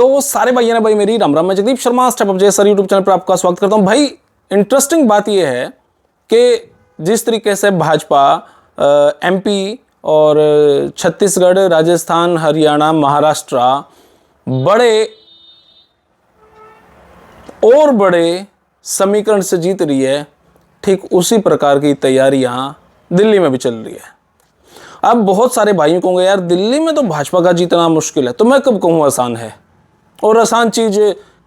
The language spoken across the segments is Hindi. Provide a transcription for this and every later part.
तो सारे भाइयों ने भाई मेरी राम राम, मैं जगदीप शर्मा स्टेप अप जय सर यूट्यूब चैनल पर आपका स्वागत करता हूं। भाई इंटरेस्टिंग बात यह है कि जिस तरीके से भाजपा एमपी और छत्तीसगढ़, राजस्थान, हरियाणा, महाराष्ट्र बड़े समीकरण से जीत रही है, ठीक उसी प्रकार की तैयारियां दिल्ली में भी चल रही है। अब बहुत सारे भाइयों को होंगे यार दिल्ली में तो भाजपा का जीतना मुश्किल है, तो मैं कब कहूँ आसान है? और आसान चीज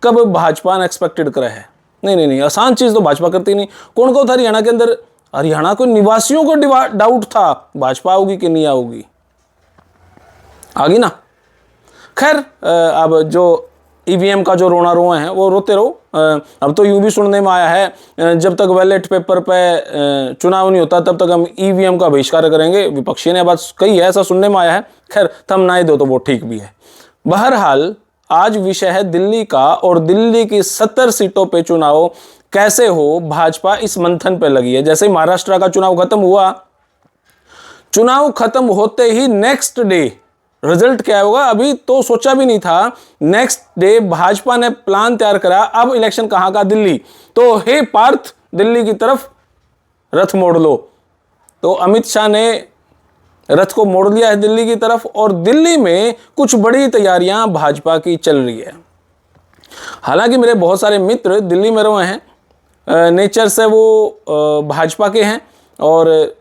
कब भाजपा ने एक्सपेक्टेड करा है? नहीं, आसान चीज तो भाजपा करती नहीं। कौन को था हरियाणा के अंदर? हरियाणा को निवासियों को डाउट था भाजपा आओगी कि नहीं आओगी, आगी ना। खैर अब जो ईवीएम का जो रोना रोए हैं वो रोते रहो। अब तो यूं भी सुनने में आया है जब तक बैलेट पेपर पे चुनाव नहीं होता तब तक हम ईवीएम का बहिष्कार करेंगे। विपक्षी ने बात कही है, ऐसा सुनने में आया है। खैर थम ना ही दो तो वो ठीक भी है। बहरहाल आज विषय है दिल्ली का, और दिल्ली की 70 सीटों पे चुनाव कैसे हो, भाजपा इस मंथन पे लगी है। जैसे ही महाराष्ट्र का चुनाव खत्म हुआ, चुनाव खत्म होते ही नेक्स्ट डे रिजल्ट क्या होगा अभी तो सोचा भी नहीं था। नेक्स्ट डे भाजपा ने प्लान तैयार करा, अब इलेक्शन कहां का? दिल्ली। तो हे पार्थ, दिल्ली की तरफ रथ मोड़ लो। तो अमित शाह ने रथ को मोड़ लिया है दिल्ली की तरफ, और दिल्ली में कुछ बड़ी तैयारियां भाजपा की चल रही है। हालांकि मेरे बहुत सारे मित्र दिल्ली में रहे हैं, नेचर से वो भाजपा के हैं, और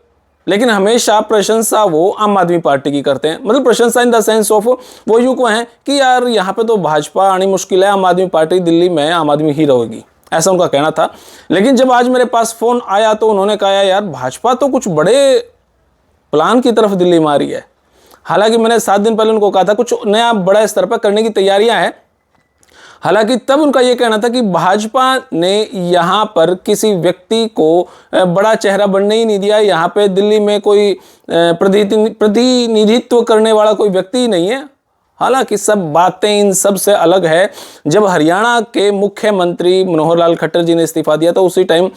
लेकिन हमेशा प्रशंसा वो आम आदमी पार्टी की करते हैं। मतलब प्रशंसा इन द सेंस ऑफ वो यूं को हैं कि यार यहाँ पे तो भाजपा आनी मुश्किल है, आम आदमी पार्टी दिल्ली में आम आदमी ही रहेगी, ऐसा उनका कहना था। लेकिन जब आज मेरे पास फोन आया तो उन्होंने कहा यार भाजपा तो कुछ बड़े प्लान की तरफ दिल्ली में आ रही है। हालांकि मैंने 7 दिन पहले उनको कहा था कुछ नया बड़ा स्तर पर करने की तैयारियां हैं। हालांकि तब उनका यह कहना था कि भाजपा ने यहां पर किसी व्यक्ति को बड़ा चेहरा बनने ही नहीं दिया। यहां पे दिल्ली में कोई प्रतिनिधित्व करने वाला कोई व्यक्ति ही नहीं है। हालांकि सब बातें इन सब से अलग है। जब हरियाणा के मुख्यमंत्री मनोहर लाल खट्टर जी ने इस्तीफा दिया तो उसी टाइम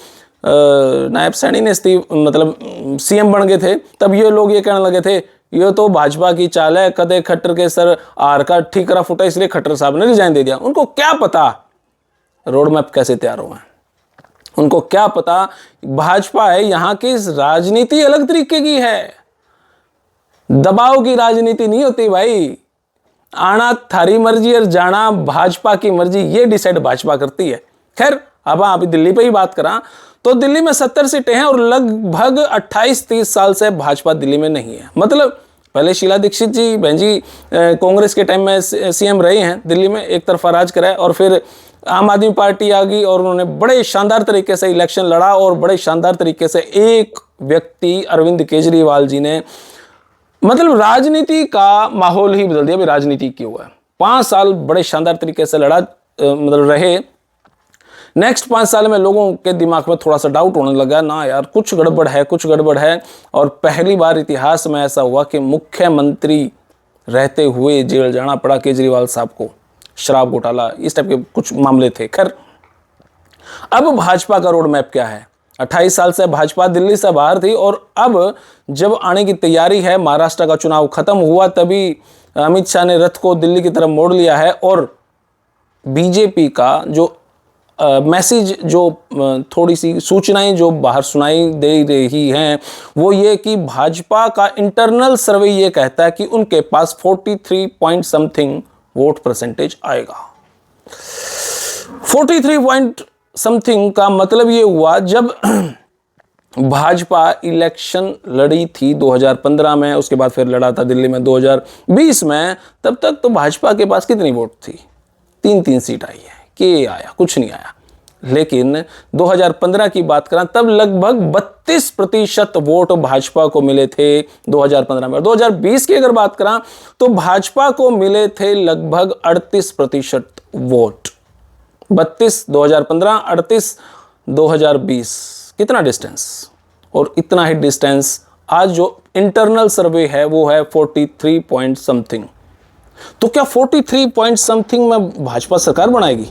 नायब सैनी ने सीएम बन गए थे। तब ये लोग ये कहने लगे थे ये तो भाजपा की चाल है, कदे खट्टर के सर आर का ठीकरा फुटा इसलिए खट्टर साहब ने रिजाइन दे दिया। उनको क्या पता रोड मैप कैसे तैयार हुआ है, उनको क्या पता भाजपा है यहां की राजनीति अलग तरीके की है। दबाव की राजनीति नहीं होती भाई, आना थारी मर्जी और जाना भाजपा की मर्जी, ये डिसाइड भाजपा करती है। खैर अब अभी दिल्ली पे ही बात करा तो दिल्ली में 70 सीटें हैं और लगभग 28-30 साल से भाजपा दिल्ली में नहीं है। मतलब पहले शीला दीक्षित जी बहन जी कांग्रेस के टाइम में सीएम रहे हैं दिल्ली में, एक तरफा राज करा है, और फिर आम आदमी पार्टी आ गई और उन्होंने बड़े शानदार तरीके से इलेक्शन लड़ा, और बड़े शानदार तरीके से एक व्यक्ति अरविंद केजरीवाल जी ने मतलब राजनीति का माहौल ही बदल दिया। राजनीति क्यों है, 5 साल बड़े शानदार तरीके से लड़ा मतलब रहे। नेक्स्ट 5 साल में लोगों के दिमाग में थोड़ा सा डाउट होने लगा ना यार कुछ गड़बड़ है। और पहली बार इतिहास में ऐसा हुआ कि मुख्यमंत्री रहते हुए जेल जाना पड़ा केजरीवाल साहब को। शराब घोटाला इस टाइप के कुछ मामले थे। खैर अब भाजपा का रोड मैप क्या है? 28 साल से भाजपा दिल्ली से बाहर थी, और अब जब आने की तैयारी है, महाराष्ट्र का चुनाव खत्म हुआ तभी अमित शाह ने रथ को दिल्ली की तरफ मोड़ लिया है। और बीजेपी का जो मैसेज, जो थोड़ी सी सूचनाएं जो बाहर सुनाई दे रही हैं वो ये कि भाजपा का इंटरनल सर्वे ये कहता है कि उनके पास 43 पॉइंट समथिंग वोट परसेंटेज आएगा। 43 पॉइंट समथिंग का मतलब ये हुआ जब भाजपा इलेक्शन लड़ी थी 2015 में, उसके बाद फिर लड़ा था दिल्ली में 2020 में, तब तक तो भाजपा के पास कितनी वोट थी? 3 सीट आई है, के आया, कुछ नहीं आया। लेकिन 2015 की बात करें तब लगभग 32% वोट भाजपा को मिले थे 2015 में। और 2020 की अगर बात करें तो भाजपा को मिले थे लगभग 38% वोट। 32 2015, 38 2020, कितना डिस्टेंस? और इतना ही डिस्टेंस आज जो इंटरनल सर्वे है वो है 43 पॉइंट समथिंग। तो क्या 43 पॉइंट समथिंग में भाजपा सरकार बनाएगी?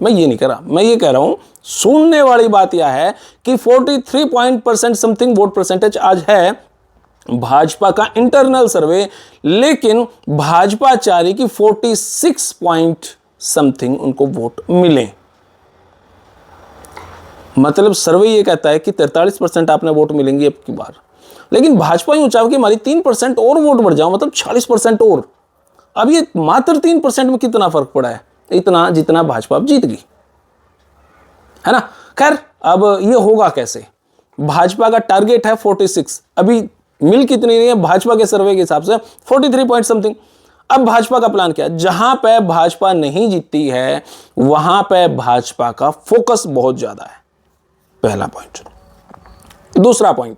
मैं ये नहीं कह रहा, मैं ये कह रहा हूं सुनने वाली बात यह है कि 43% समथिंग वोट परसेंटेज आज है भाजपा का इंटरनल सर्वे, लेकिन भाजपा चाह रही कि 46 पॉइंट समथिंग उनको वोट मिले। मतलब सर्वे ये कहता है कि 43% आपने वोट मिलेंगे अब की बार, लेकिन भाजपा यूं चाहे कि हमारी 3% और वोट बढ़ जाओ, मतलब 40% और। अब ये मात्र 3% में कितना फर्क पड़ा है? इतना जितना भाजपा अब जीत गई, है ना। खैर, अब ये होगा कैसे? भाजपा का टारगेट है 46, अभी मिल कितनी रही है भाजपा के सर्वे के हिसाब से? 43 पॉइंट समथिंग। अब भाजपा का प्लान क्या है? जहां पे भाजपा नहीं जीतती है वहां पे भाजपा का फोकस बहुत ज्यादा है, पहला पॉइंट। दूसरा पॉइंट,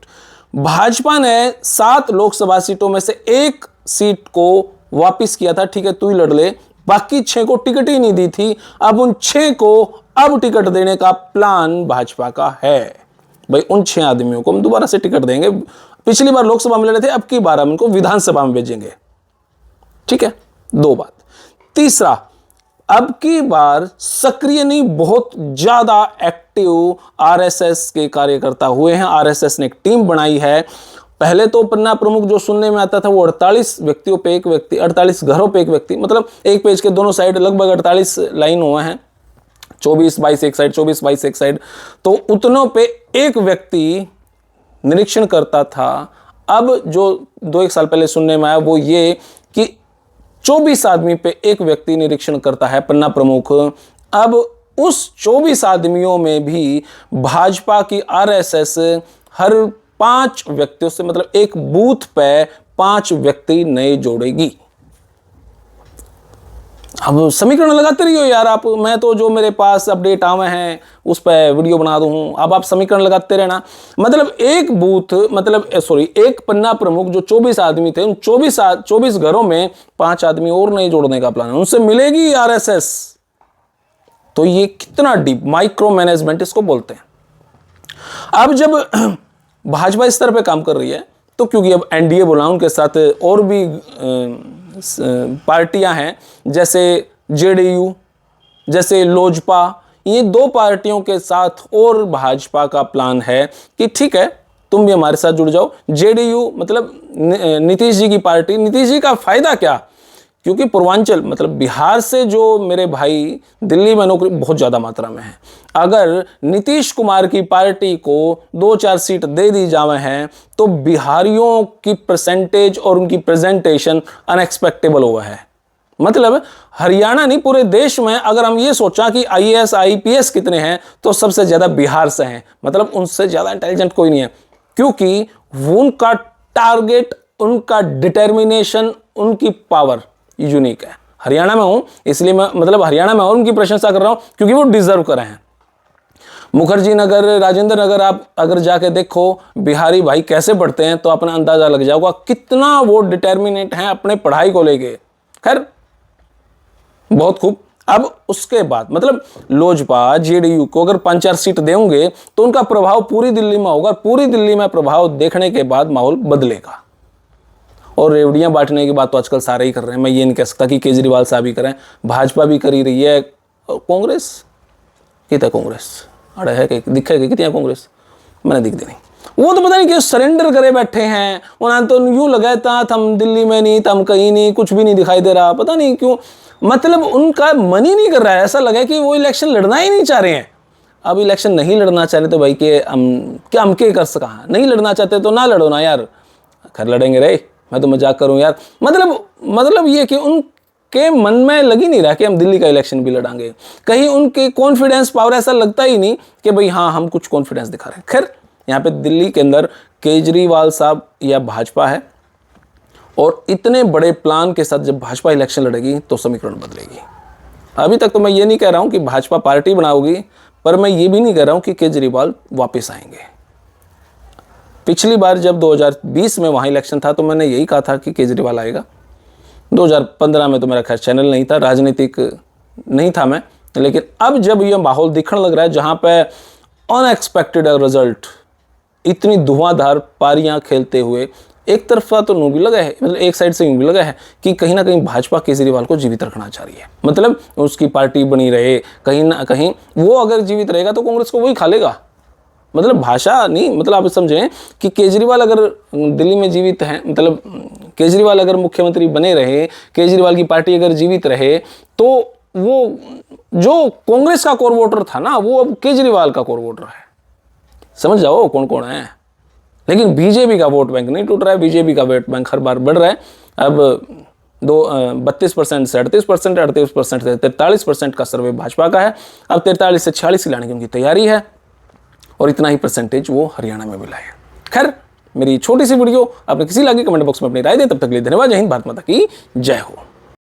भाजपा ने 7 लोकसभा सीटों में से 1 सीट को वापिस किया था, ठीक है तू ही लड़ ले, बाकी 6 को टिकट ही नहीं दी थी। अब उन 6 को अब टिकट देने का प्लान भाजपा का है। भाई उन 6 आदमियों को हम दोबारा से टिकट देंगे, पिछली बार लोकसभा में लड़े थे, अब की बार हम इनको विधानसभा में भेजेंगे, ठीक है। 2 बात। तीसरा, अब की बार सक्रिय नहीं, बहुत ज्यादा एक्टिव आरएसएस के कार्यकर्ता हुए हैं। आरएसएस ने एक टीम बनाई है। पहले तो पन्ना प्रमुख जो सुनने में आता था वो 48 व्यक्तियों पे एक व्यक्ति, 48 घरों पे एक व्यक्ति, मतलब एक पेज के दोनों साइड लगभग 48 लाइन हुए हैं, 24-22 एक साइड, 24-22 एक साइड, तो उतनों पे एक व्यक्ति निरीक्षण करता था। अब जो 2-1 साल पहले सुनने में आया वो ये कि 24 आदमी पे एक व्यक्ति निरीक्षण करता है पन्ना प्रमुख। अब उस 24 आदमियों में भी भाजपा की आरएसएस हर 5 व्यक्तियों से, मतलब एक बूथ पे 5 व्यक्ति नए जोड़ेगी। अब समीकरण लगाते रहिए यार आप, मैं तो जो मेरे पास अपडेट आवे हैं उस पर वीडियो बना दूं, अब आप समीकरण लगाते रहना। मतलब एक बूथ, मतलब एक पन्ना प्रमुख जो 24 आदमी थे, उन 24 घरों में 5 आदमी और नए जोड़ने का प्लान है, उनसे मिलेगी आरएसएस। तो ये कितना डीप माइक्रो मैनेजमेंट इसको बोलते हैं। अब जब भाजपा इस तरह पे काम कर रही है तो क्योंकि अब एनडीए बोला, उनके साथ और भी पार्टियां हैं, जैसे जेडीयू, जैसे लोजपा, ये 2 पार्टियों के साथ और भाजपा का प्लान है कि ठीक है तुम भी हमारे साथ जुड़ जाओ। जेडीयू मतलब नीतीश जी की पार्टी। नीतीश जी का फायदा क्या? क्योंकि पूर्वांचल मतलब बिहार से जो मेरे भाई दिल्ली में नौकरी बहुत ज़्यादा मात्रा में है, अगर नीतीश कुमार की पार्टी को 2-4 सीट दे दी जावे हैं तो बिहारियों की परसेंटेज और उनकी प्रेजेंटेशन अनएक्सपेक्टेबल हुआ है। मतलब हरियाणा नहीं, पूरे देश में अगर हम ये सोचा कि आईएएस आईपीएस कितने हैं तो सबसे ज़्यादा बिहार से हैं। मतलब उनसे ज़्यादा इंटेलिजेंट कोई नहीं है, क्योंकि उनका टारगेट, उनका डिटर्मिनेशन, उनकी पावर यूनिक है। हरियाणा में हूं इसलिए मैं, मतलब हरियाणा में और उनकी प्रशंसा कर रहा हूं क्योंकि वो डिजर्व कर रहे हैं। मुखर्जी नगर, राजेंद्र नगर आप अगर जाके देखो बिहारी भाई कैसे पढ़ते हैं तो अपना अंदाजा लग जाएगा कितना वो डिटर्मिनेट हैं अपने पढ़ाई को लेके। खैर बहुत खूब। अब उसके बाद मतलब लोजपा जेडीयू को अगर 5-4 सीट देंगे तो उनका प्रभाव पूरी दिल्ली में होगा। पूरी दिल्ली में प्रभाव देखने के बाद माहौल बदलेगा। और रेवड़ियां बांटने की बात तो आजकल सारे ही कर रहे हैं, मैं ये नहीं कह सकता कि केजरीवाल साहब ही कर रहे हैं, भाजपा भी कर ही रही है। कांग्रेस कितना, कांग्रेस अरे है कि दिखेगा कितनी कांग्रेस, मैंने दिख दी नहीं। वो तो पता नहीं क्यों सरेंडर करे बैठे हैं। उन्होंने तो यूं लगाया था हम दिल्ली में नहीं, हम कहीं नहीं, कुछ भी नहीं दिखाई दे रहा, पता नहीं क्यों। मतलब उनका मन ही नहीं कर रहा है, ऐसा लगा कि वो इलेक्शन लड़ना ही नहीं चाह रहे हैं। अब इलेक्शन नहीं लड़ना चाह रहे तो भाई के हम क्या कर सका, नहीं लड़ना चाहते तो ना लड़ो ना यार। खैर लड़ेंगे रे, मैं तो मजाक करूं यार। मतलब ये कि उनके मन में लग ही नहीं रहा कि हम दिल्ली का इलेक्शन भी लड़ांगे। कहीं उनके कॉन्फिडेंस पावर ऐसा लगता ही नहीं कि भाई हाँ हम कुछ कॉन्फिडेंस दिखा रहे हैं। खैर यहाँ पे दिल्ली के अंदर केजरीवाल साहब या भाजपा है, और इतने बड़े प्लान के साथ जब भाजपा इलेक्शन लड़ेगी तो समीकरण बदलेगी। अभी तक तो मैं ये नहीं कह रहा हूँ कि भाजपा पार्टी बनाओगी, पर मैं ये भी नहीं कह रहा हूँ कि केजरीवाल वापस आएंगे। पिछली बार जब 2020 में वहाँ इलेक्शन था तो मैंने यही कहा था कि केजरीवाल आएगा। 2015 में तो मेरा खैर चैनल नहीं था, राजनीतिक नहीं था मैं, लेकिन अब जब ये माहौल दिखने लग रहा है जहाँ पे अनएक्सपेक्टेड रिजल्ट, इतनी धुआंधार पारियां खेलते हुए, एक तरफा तो यूं भी लगा है, मतलब एक साइड से यूं भी लगा है कि कहीं ना कहीं भाजपा केजरीवाल को जीवित रखना चाह रही है, मतलब उसकी पार्टी बनी रहे, कहीं ना कहीं वो अगर जीवित रहेगा तो कांग्रेस को वही खा लेगा। मतलब भाषा नहीं, मतलब आप समझें कि केजरीवाल अगर दिल्ली में जीवित है, मतलब केजरीवाल अगर मुख्यमंत्री बने रहे, केजरीवाल की पार्टी अगर जीवित रहे तो वो जो कांग्रेस का कोर वोटर था ना, वो अब केजरीवाल का कोर वोटर है। समझ जाओ कौन कौन है। लेकिन बीजेपी का वोट बैंक नहीं टूट रहा है, बीजेपी का वोट बैंक हर बार बढ़ रहा है। अब 32% से 38%, 38% से 43% का सर्वे भाजपा का है। अब 43 से 46 की लाने की उनकी तैयारी है, और इतना ही परसेंटेज वो हरियाणा में भी लाए। खैर, मेरी छोटी सी वीडियो आपने किसी लगी कमेंट बॉक्स में अपनी राय दें। तब तक के लिए धन्यवाद। जय हिंद, भारत माता की जय हो।